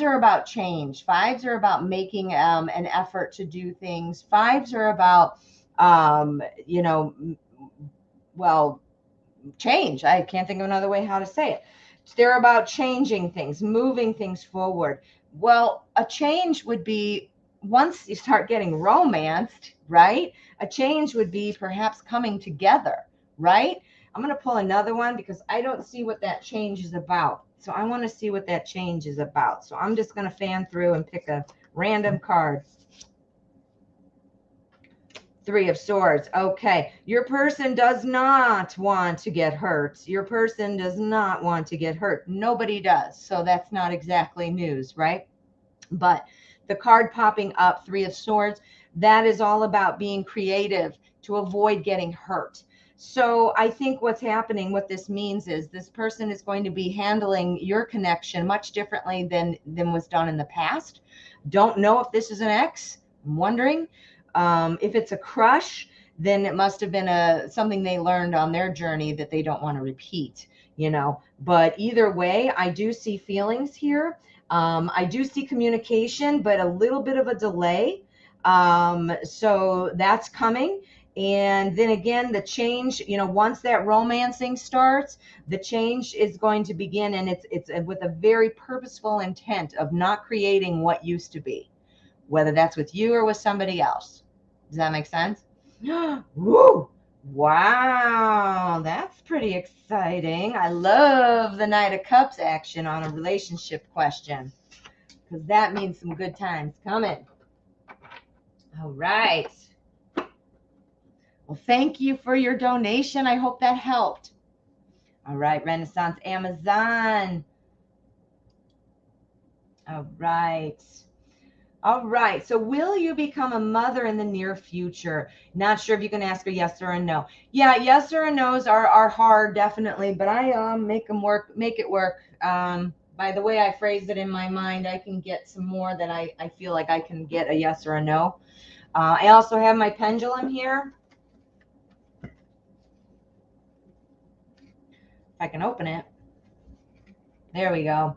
are about change. Fives are about making an effort to do things. Fives are about, you know, well, change. I can't think of another way how to say it. They're about changing things, moving things forward. Well, a change would be, once you start getting romanced, right? A change would be perhaps coming together, right? I'm going to pull another one because I don't see what that change is about. So I want to see what that change is about. So I'm just going to fan through and pick a random card. Three of Swords. Okay. Your person does not want to get hurt. Your person does not want to get hurt. Nobody does. So that's not exactly news, right? But the card popping up, Three of Swords, that is all about being creative to avoid getting hurt. So I think what's happening, what this means is this person is going to be handling your connection much differently than was done in the past. Don't know if this is an ex. I'm wondering. If it's a crush, then it must have been something they learned on their journey that they don't want to repeat, you know. But either way, I do see feelings here. I do see communication, but a little bit of a delay. So that's coming. And then again, the change, you know, once that romancing starts, the change is going to begin, and it's with a very purposeful intent of not creating what used to be, whether that's with you or with somebody else. Does that make sense? Woo! Wow, that's pretty exciting. I love the Knight of Cups action on a relationship question, because that means some good times coming. All right. Well, thank you for your donation. I hope that helped. All right, Renaissance Amazon. All right. All right. So will you become a mother in the near future? Not sure if you can ask a yes or a no. Yeah, yes or a no's are hard, definitely, but I make it work. By the way I phrase it in my mind, I can get some more that I feel like I can get a yes or a no. I also have my pendulum here. If I can open it. There we go.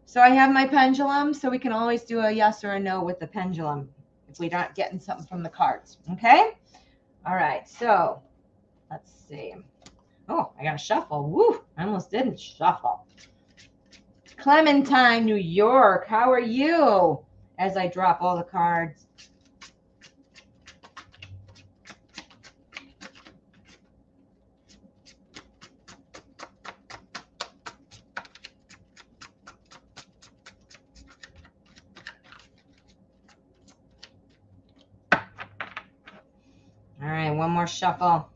So I have my pendulum, so we can always do a yes or a no with the pendulum if we're not getting something from the cards. Okay? All right. So let's see. Oh, I got to shuffle. Woo! I almost didn't shuffle. Clementine, New York. How are you? As I drop all the cards. All right, one more shuffle.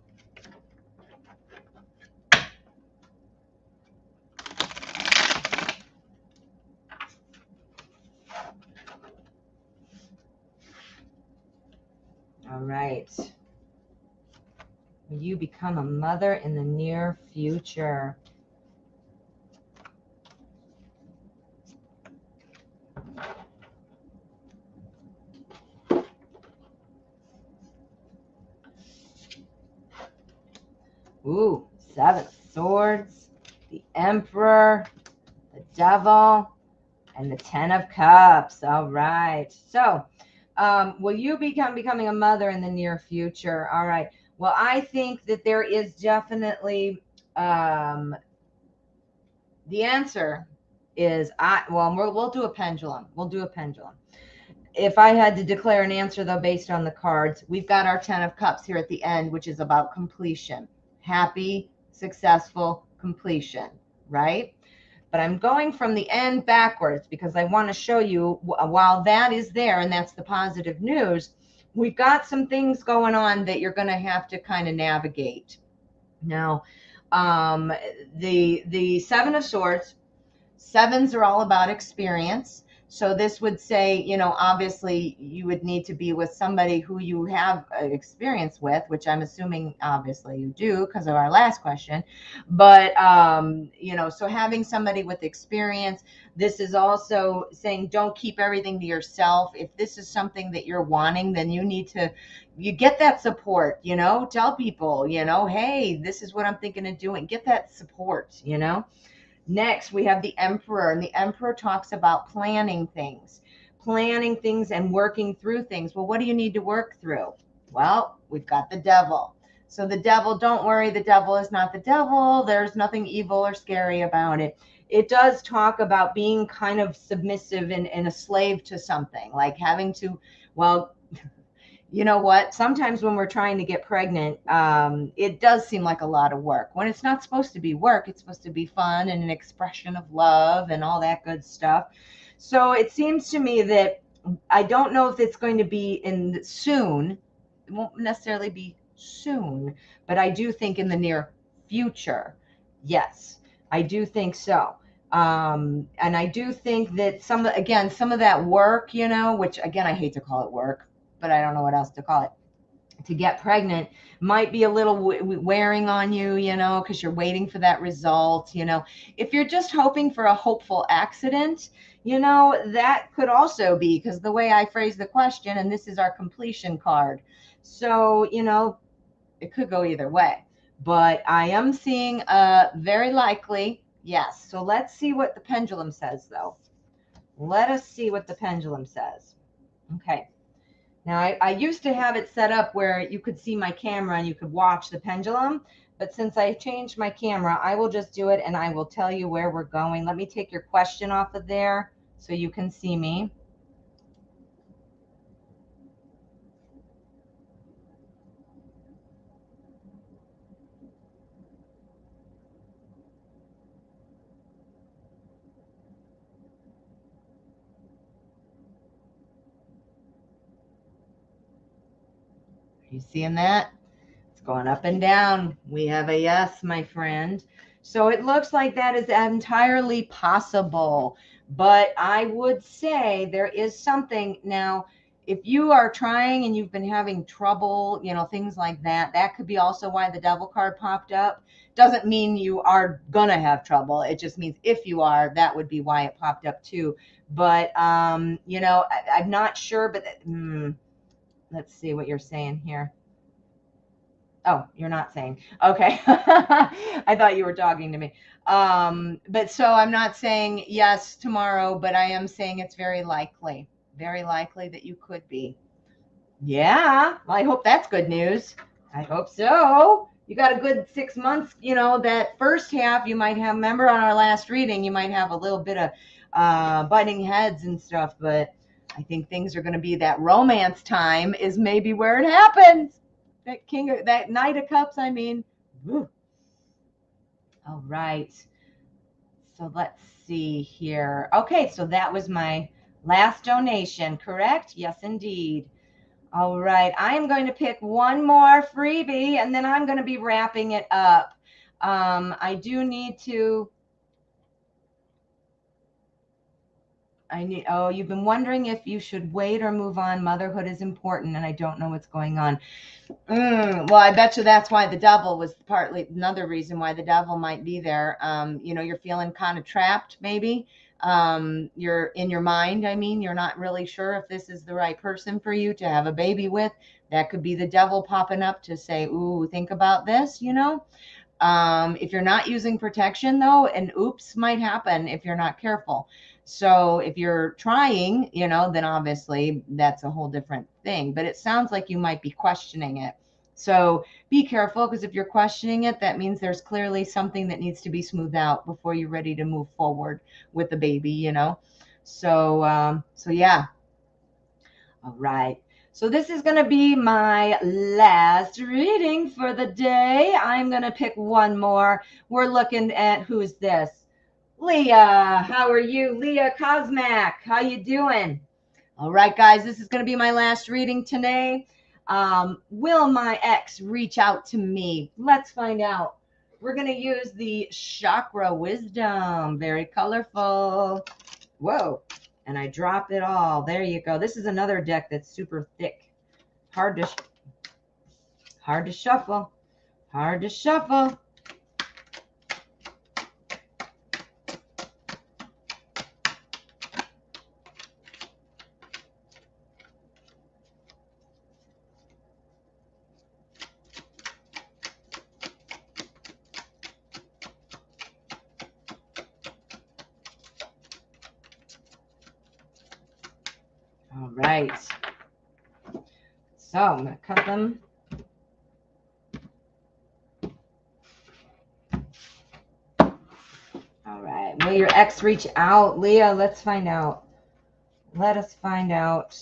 All right. Will you become a mother in the near future? Ooh, 7 of Swords, the Emperor, the Devil, and the 10 of Cups. All right. So, will you becoming a mother in the near future? All right. Well, I think that there is definitely the answer is we'll do a pendulum. We'll do a pendulum. If I had to declare an answer though based on the cards, we've got our 10 of Cups here at the end, which is about completion. Happy, successful completion, right? But I'm going from the end backwards because I want to show you while that is there and that's the positive news, we've got some things going on that you're going to have to kind of navigate. Now, the 7 of Swords, 7s are all about experience. So this would say, obviously you would need to be with somebody who you have experience with, which I'm assuming obviously you do because of our last question. But, so having somebody with experience, this is also saying don't keep everything to yourself. If this is something that you're wanting, then you get that support, tell people, hey, this is what I'm thinking of doing. Get that support, Next, we have the Emperor, and the Emperor talks about planning things and working through things. Well, what do you need to work through? Well, we've got the Devil. So the Devil, don't worry, the Devil is not the devil. There's nothing evil or scary about it. It does talk about being kind of submissive and a slave to something, like having to, well, you know what? Sometimes when we're trying to get pregnant, it does seem like a lot of work. When it's not supposed to be work, it's supposed to be fun and an expression of love and all that good stuff. So it seems to me that I don't know if it's going to be in soon. It won't necessarily be soon, but I do think in the near future. Yes, I do think so. And I do think that some of that work, which again, I hate to call it work, but I don't know what else to call it, to get pregnant might be a little wearing on you, because you're waiting for that result. If you're just hoping for a hopeful accident, that could also be, because the way I phrase the question, and this is our completion card. So, it could go either way, but I am seeing very likely, yes. So let's see what the pendulum says though. Let us see what the pendulum says. Okay. Now, I used to have it set up where you could see my camera and you could watch the pendulum, but since I changed my camera, I will just do it and I will tell you where we're going. Let me take your question off of there so you can see me. Are you seeing that? It's going up and down. We have a yes, my friend. So it looks like that is entirely possible. But I would say there is something now. If you are trying and you've been having trouble, things like that, that could be also why the Devil card popped up. Doesn't mean you are going to have trouble. It just means if you are, that would be why it popped up too. But, I'm not sure, but let's see what you're saying here. Oh, you're not saying. Okay. I thought you were talking to me. But so I'm not saying yes tomorrow, but I am saying it's very likely that you could be. Yeah. Well, I hope that's good news. I hope so. You got a good 6 months, that first half you might have, remember on our last reading, you might have a little bit of butting heads and stuff, but I think things are going to be that romance time is maybe where it happens. That Knight of Cups, I mean. Woo. All right. So let's see here. Okay, so that was my last donation, correct? Yes, indeed. All right, I am going to pick one more freebie and then I'm going to be wrapping it up. I do need to, oh, you've been wondering if you should wait or move on. Motherhood is important and I don't know what's going on. Well, I bet you that's why the devil was partly another reason why the devil might be there. You're feeling kind of trapped, maybe. You're in your mind. I mean, you're not really sure if this is the right person for you to have a baby with. That could be the devil popping up to say, ooh, think about this, If you're not using protection, though, an oops might happen if you're not careful. So if you're trying, then obviously that's a whole different thing. But it sounds like you might be questioning it. So be careful, because if you're questioning it, that means there's clearly something that needs to be smoothed out before you're ready to move forward with the baby, So yeah. All right. So this is going to be my last reading for the day. I'm going to pick one more. We're looking at, who's this? Leah. How are you? Leah Cosmac. How you doing? All right, guys, this is going to be my last reading today. Will my ex reach out to me? Let's find out. We're going to use the Chakra Wisdom. Very colorful. Whoa. And I dropped it all. There you go. This is another deck that's super thick. Hard to shuffle. Hard to shuffle. All right. So I'm going to cut them. All right. Will your ex reach out? Leah, let's find out. Let us find out.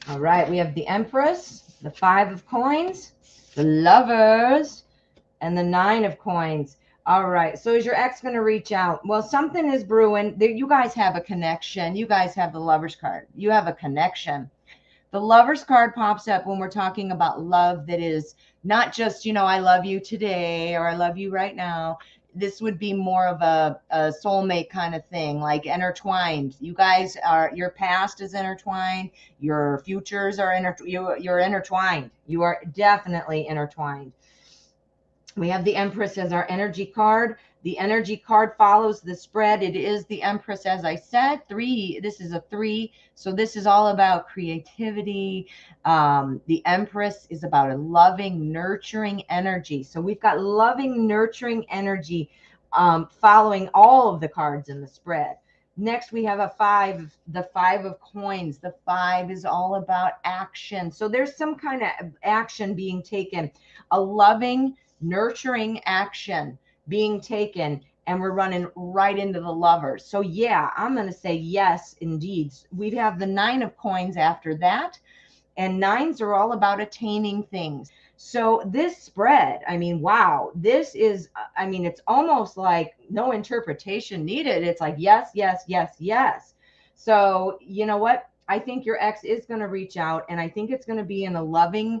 All right. We have the Empress, the 5 of coins, the Lovers, and the 9 of coins. All right. So is your ex going to reach out? Well, something is brewing. You guys have a connection. You guys have the Lovers card. You have a connection. The Lovers card pops up when we're talking about love that is not just, I love you today or I love you right now. This would be more of a soulmate kind of thing, like intertwined. You guys are, your past is intertwined. Your futures are you're intertwined. You are definitely intertwined. We have the Empress as our energy card. The energy card follows the spread. It is the Empress, as I said. 3. This is a 3. So this is all about creativity. The Empress is about a loving, nurturing energy. So we've got loving, nurturing energy following all of the cards in the spread. Next, we have a 5, the 5 of coins. The 5 is all about action. So there's some kind of action being taken, a loving, nurturing action being taken, and we're running right into the Lovers. So yeah, I'm going to say yes, indeed. We'd have the 9 of coins after that, and 9s are all about attaining things. So this spread, I mean, wow, this is, I mean, it's almost like no interpretation needed. It's like, yes, yes, yes, yes. So you know what? I think your ex is going to reach out, and I think it's going to be in a loving,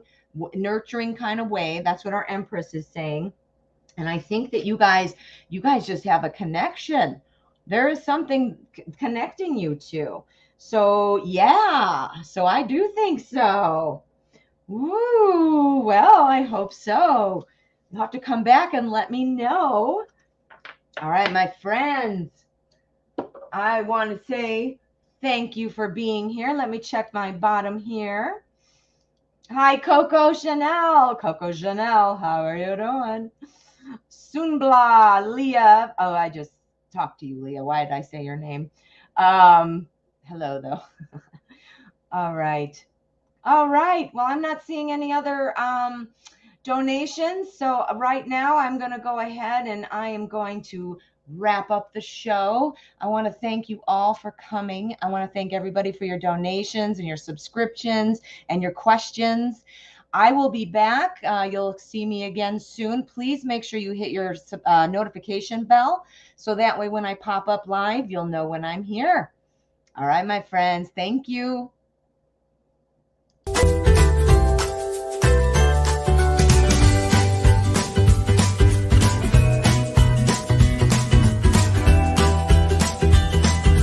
nurturing kind of way. That's what our Empress is saying. And I think that you guys just have a connection. There is something connecting you two. So yeah, so I do think so. Ooh, well, I hope so. You'll have to come back and let me know. All right, my friends, I want to say thank you for being here. Let me check my bottom here. Hi, Coco Chanel. Coco Chanel, how are you doing? Sunbla, Leah. Oh, I just talked to you, Leah. Why did I say your name? Hello, though. All right. All right. Well, I'm not seeing any other donations. So right now I'm going to go ahead and I am going to wrap up the show. I want to thank you all for coming. I want to thank everybody for your donations and your subscriptions and your questions. I will be back. You'll see me again soon. Please make sure you hit your notification bell so that way when I pop up live, you'll know when I'm here. All right, my friends. Thank you.